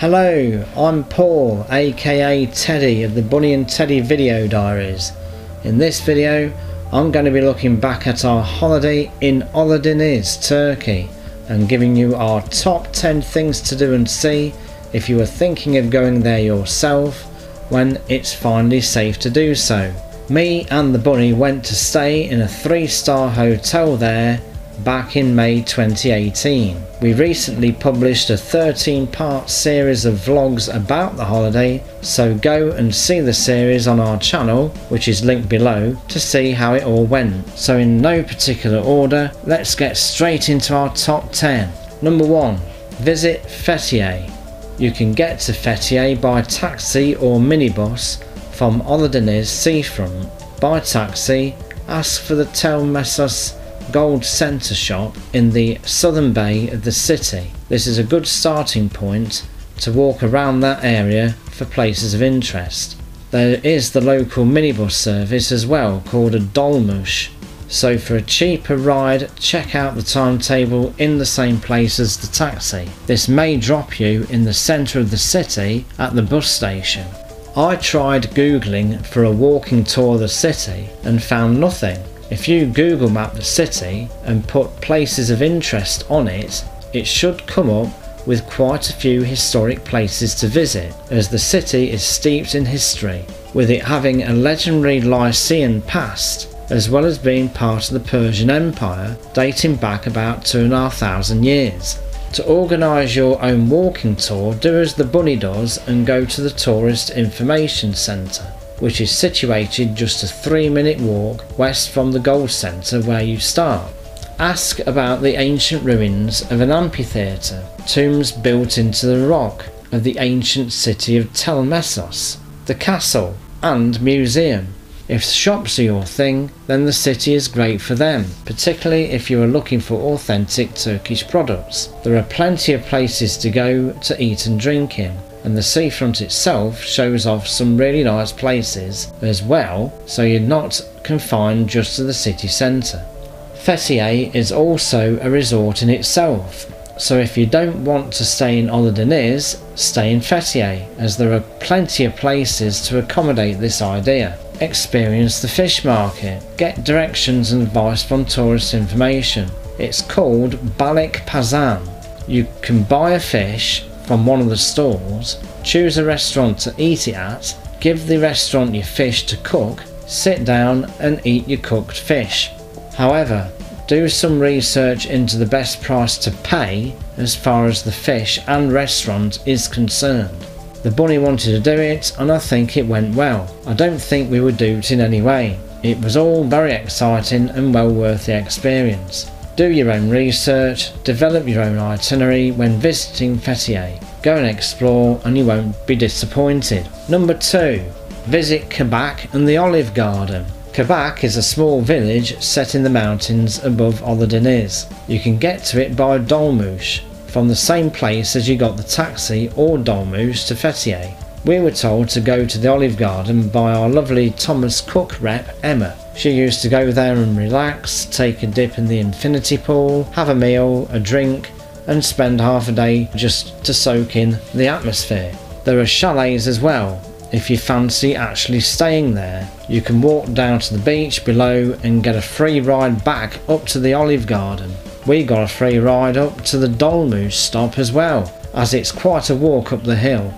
Hello, I'm Paul, aka Teddy of the Bunny and Teddy Video Diaries. In this video, I'm going to be looking back at our holiday in Oludeniz, Turkey, and giving you our top 10 things to do and see if you are thinking of going there yourself when it's finally safe to do so. Me and the bunny went to stay in a 3-star hotel there back in May 2018. We recently published a 13-part series of vlogs about the holiday, so go and see the series on our channel, which is linked below, to see how it all went. So in no particular order, let's get straight into our top 10. Number 1. Visit Fethiye. You can get to Fethiye by taxi or minibus from Oludeniz Seafront. By taxi, ask for the TIMECODES Gold Centre shop in the southern bay of the city. This is a good starting point to walk around that area for places of interest. There is the local minibus service as well, called a Dolmus, so for a cheaper ride check out the timetable in the same place as the taxi. This may drop you in the centre of the city at the bus station. I tried googling for a walking tour of the city and found nothing. If you Google map the city and put places of interest on it, it should come up with quite a few historic places to visit, as the city is steeped in history, with it having a legendary Lycian past, as well as being part of the Persian Empire dating back about 2,500 years. To organise your own walking tour, do as the bunny does and go to the Tourist Information Centre, which is situated just a 3-minute walk west from the Gold Centre where you start. Ask about the ancient ruins of an amphitheatre, tombs built into the rock of the ancient city of Telmessos, the castle and museum. If shops are your thing, then the city is great for them, particularly if you are looking for authentic Turkish products. There are plenty of places to go to eat and drink in, and the seafront itself shows off some really nice places as well, so you're not confined just to the city centre. Fethiye is also a resort in itself, so if you don't want to stay in Oludeniz, stay in Fethiye, as there are plenty of places to accommodate this idea. Experience the fish market. Get directions and advice from Tourist Information. It's called Balık Pazar. You can buy a fish from one of the stalls, choose a restaurant to eat it at, give the restaurant your fish to cook, sit down and eat your cooked fish. However, do some research into the best price to pay as far as the fish and restaurant is concerned. The bunny wanted to do it and I think it went well. I don't think we would do it in any way. It was all very exciting and well worth the experience. Do your own research, develop your own itinerary when visiting Fethiye. Go and explore and you won't be disappointed. Number 2. Visit Kabak and the Olive Garden. Kabak is a small village set in the mountains above Oludeniz. You can get to it by Dolmus, from the same place as you got the taxi or Dolmus to Fethiye. We were told to go to the Olive Garden by our lovely Thomas Cook rep Emma. She used to go there and relax, take a dip in the infinity pool, have a meal, a drink, and spend half a day just to soak in the atmosphere. There are chalets as well. If you fancy actually staying there, you can walk down to the beach below and get a free ride back up to the Olive Garden. We got a free ride up to the Dolmus stop as well, as it's quite a walk up the hill.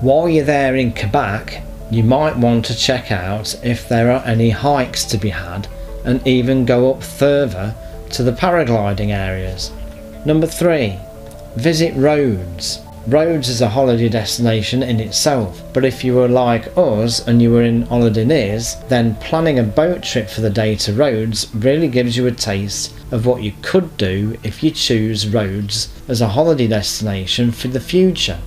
While you're there in Kabak, you might want to check out if there are any hikes to be had, and even go up further to the paragliding areas. Number 3. Visit Rhodes. Rhodes is a holiday destination in itself, but if you were like us and you were in Oludeniz, then planning a boat trip for the day to Rhodes really gives you a taste of what you could do if you choose Rhodes as a holiday destination for the future.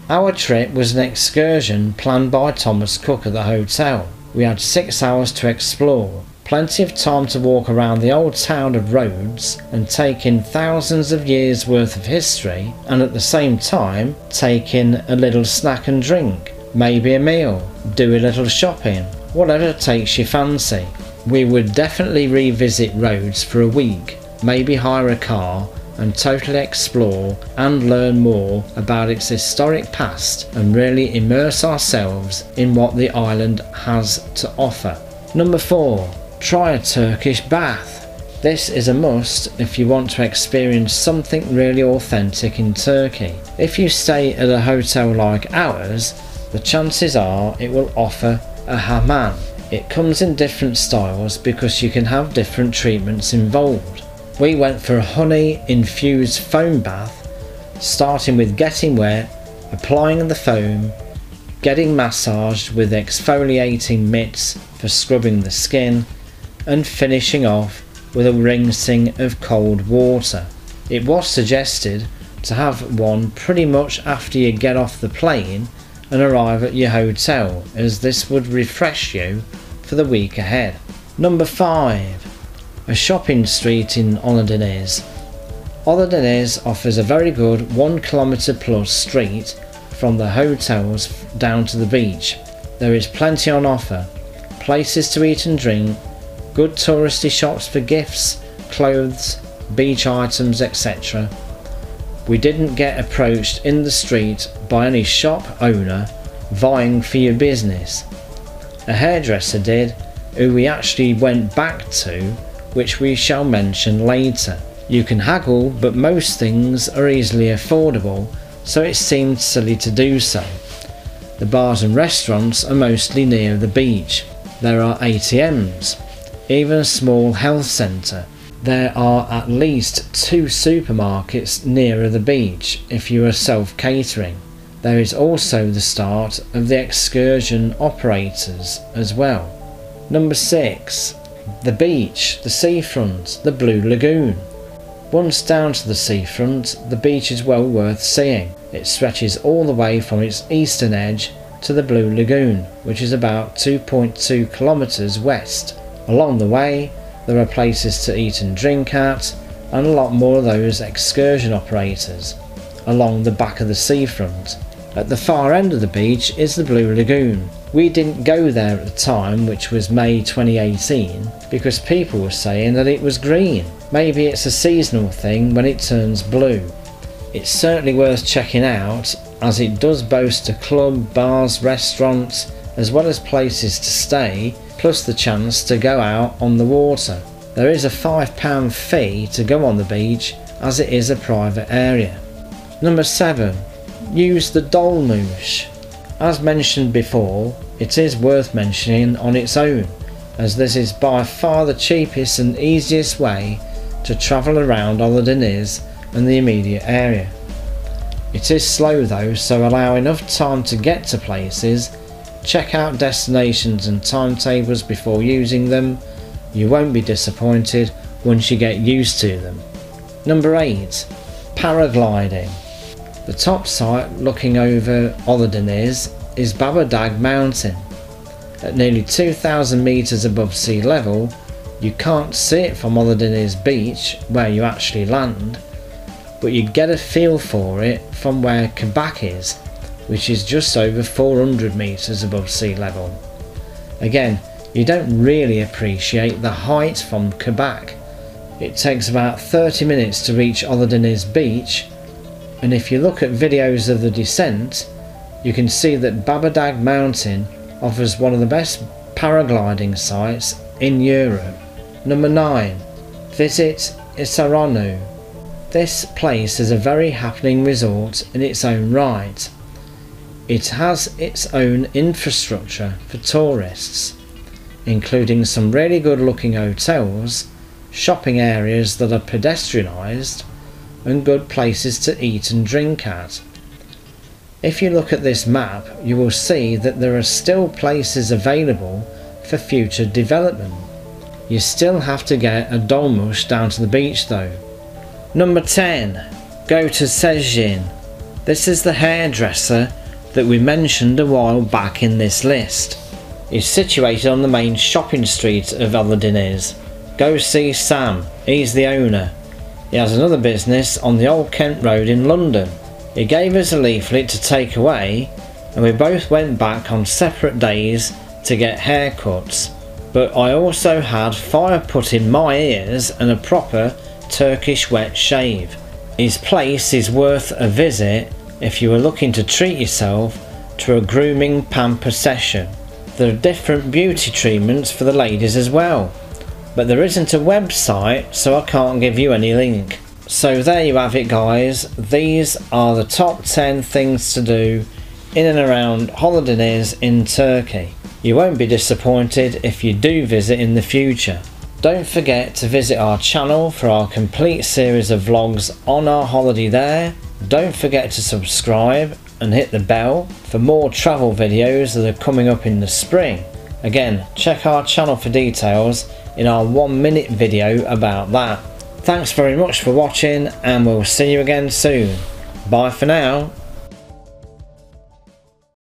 Our trip was an excursion planned by Thomas Cook at the hotel. We had 6 hours to explore, plenty of time to walk around the old town of Rhodes and take in thousands of years worth of history, and at the same time take in a little snack and drink, maybe a meal, do a little shopping, whatever takes your fancy. We would definitely revisit Rhodes for a week, maybe hire a car and totally explore and learn more about its historic past and really immerse ourselves in what the island has to offer. Number 4. Try a Turkish bath. This is a must if you want to experience something really authentic in Turkey. If you stay at a hotel like ours, the chances are it will offer a hammam. It comes in different styles because you can have different treatments involved. We went for a honey infused foam bath, starting with getting wet, applying the foam, getting massaged with exfoliating mitts for scrubbing the skin, and finishing off with a rinsing of cold water. It was suggested to have one pretty much after you get off the plane and arrive at your hotel, as this would refresh you for the week ahead. Number 5. A shopping street in Oludeniz. Oludeniz offers a very good 1 kilometre plus street from the hotels down to the beach. There is plenty on offer, places to eat and drink, good touristy shops for gifts, clothes, beach items, etc. We didn't get approached in the street by any shop owner vying for your business. A hairdresser did, who we actually went back to, which we shall mention later. You can haggle, but most things are easily affordable, so it seemed silly to do so. The bars and restaurants are mostly near the beach. There are ATMs, even a small health centre. There are at least 2 supermarkets nearer the beach if you are self-catering. There is also the start of the excursion operators as well. Number 6. The beach, the seafront, the Blue Lagoon. Once down to the seafront, the beach is well worth seeing. It stretches all the way from its eastern edge to the Blue Lagoon, which is about 2.2 kilometres west. Along the way, there are places to eat and drink at, and a lot more of those excursion operators along the back of the seafront. At the far end of the beach is the Blue Lagoon. We didn't go there at the time, which was May 2018, because people were saying that it was green. Maybe it's a seasonal thing when it turns blue. It's certainly worth checking out, as it does boast a club, bars, restaurants, as well as places to stay, plus the chance to go out on the water. There is a £5 fee to go on the beach, as it is a private area. Number 7. Use the Dolmus. As mentioned before, it is worth mentioning on its own, as this is by far the cheapest and easiest way to travel around Oludeniz and the immediate area. It is slow though, so allow enough time to get to places, check out destinations and timetables before using them. You won't be disappointed once you get used to them. Number 8. Paragliding. The top site looking over Oludeniz is Babadag Mountain. At nearly 2,000 metres above sea level, you can't see it from Oludeniz beach where you actually land, but you get a feel for it from where Kabak is, which is just over 400 metres above sea level. Again, you don't really appreciate the height from Kabak. It takes about 30 minutes to reach Oludeniz beach, and if you look at videos of the descent, you can see that Babadag Mountain offers one of the best paragliding sites in Europe. Number 9. Visit Hisaronu. This place is a very happening resort in its own right. It has its own infrastructure for tourists, including some really good looking hotels, shopping areas that are pedestrianised, and good places to eat and drink at. If you look at this map, you will see that there are still places available for future development. You still have to get a Dolmus down to the beach though. Number 10. Go to Sezgin. This is the hairdresser that we mentioned a while back in this list. It's situated on the main shopping street of Oludeniz. Go see Sam, he's the owner. He has another business on the Old Kent Road in London. He gave us a leaflet to take away, and we both went back on separate days to get haircuts, but I also had fire put in my ears and a proper Turkish wet shave. His place is worth a visit if you are looking to treat yourself to a grooming pamper session. There are different beauty treatments for the ladies as well, but there isn't a website, so I can't give you any link. So there you have it guys, these are the top 10 things to do in and around Oludeniz in Turkey. You won't be disappointed if you do visit in the future. Don't forget to visit our channel for our complete series of vlogs on our holiday there. Don't forget to subscribe and hit the bell for more travel videos that are coming up in the spring. Again, check our channel for details in our 1-minute video about that. Thanks very much for watching, and we'll see you again soon. Bye for now.